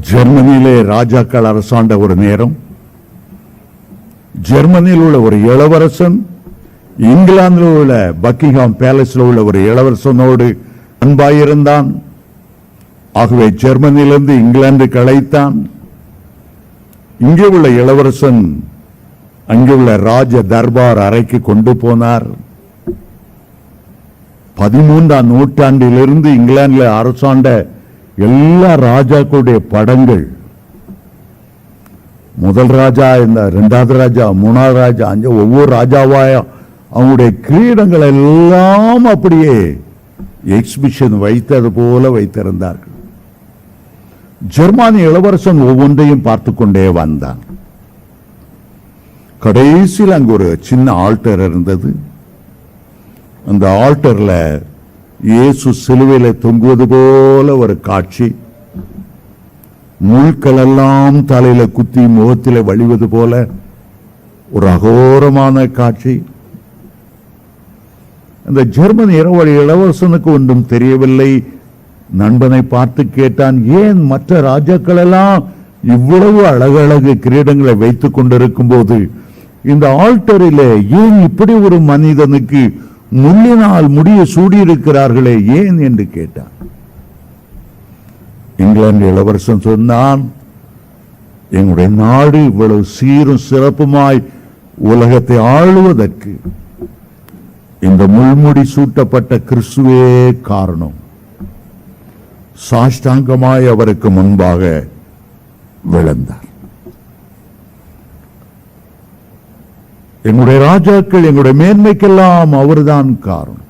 ஜெர்மனியிலே ராஜாக்கள் அரசாண்ட ஒரு நேரம், ஜெர்மனியில் உள்ள ஒரு இளவரசன் இங்கிலாந்தில் உள்ள பக்கிங்ஹாம் பேலஸில் உள்ள ஒரு இளவரசனோடு அன்பாயிருந்தான். ஆகவே ஜெர்மனியிலிருந்து இங்கிலாந்துக்கு அழைத்தான். இங்கே உள்ள இளவரசன் அங்கே உள்ள ராஜ தர்பார் அறைக்கு கொண்டு போனார். 13ஆம் நூற்றாண்டிலிருந்து இங்கிலாந்தில் அரசாண்ட எல்லா ராஜாக்களுடைய படங்கள், முதல் ராஜா, இந்த 2வது ராஜா, 3வது ராஜா, ஒவ்வொரு ராஜாவாய அவங்களுடைய கிரீடங்கள் எல்லாம் அப்படியே எக்ஸிபிஷன் வைத்தது போல வைத்திருந்தார்கள். ஜெர்மானிய இளவரசன் ஒவ்வொன்றையும் பார்த்து கொண்டே வந்தான். கடைசியில் அங்கு ஒரு சின்ன ஆல்டர் இருந்தது. அந்த ஆல்டர்ல இயேசு சிலுவையில தொங்குவது போல ஒரு காட்சி, முள்கள் எல்லாம் தலையில குத்தி முகத்தில வழிவது போல ஒரு அகோரமான காட்சி. அந்த ஜெர்மன் இளவரசனுக்கு ஒன்றும் தெரியவில்லை. நண்பனை பார்த்து கேட்டான், ஏன் மற்ற ராஜாக்கள் எல்லாம் இவ்வளவு அழகழகு கிரீடங்களை வைத்துக் கொண்டிருக்கும் போது இந்த ஆல்டரிலே ஏன் இப்படி ஒரு மனிதனுக்கு முள்ளினால் முடிய சூடியிருக்கிறார்களே ஏன் என்று கேட்டான். இங்கிலாந்து இளவரசன் சொன்னான், எங்களுடைய நாடு இவ்வளவு சீரும் சிறப்புமாய் உலகத்தை ஆளுவதற்கு இந்த முள்முடி சூட்டப்பட்ட கிறிஸ்துவே காரணம். சாஷ்டாங்கமாய் அவருக்கு முன்பாக விழுந்தார். எங்களுடைய ராஜாக்கள், எங்களுடைய மேன்மைக்கெல்லாம் அவர்தான் காரணம்.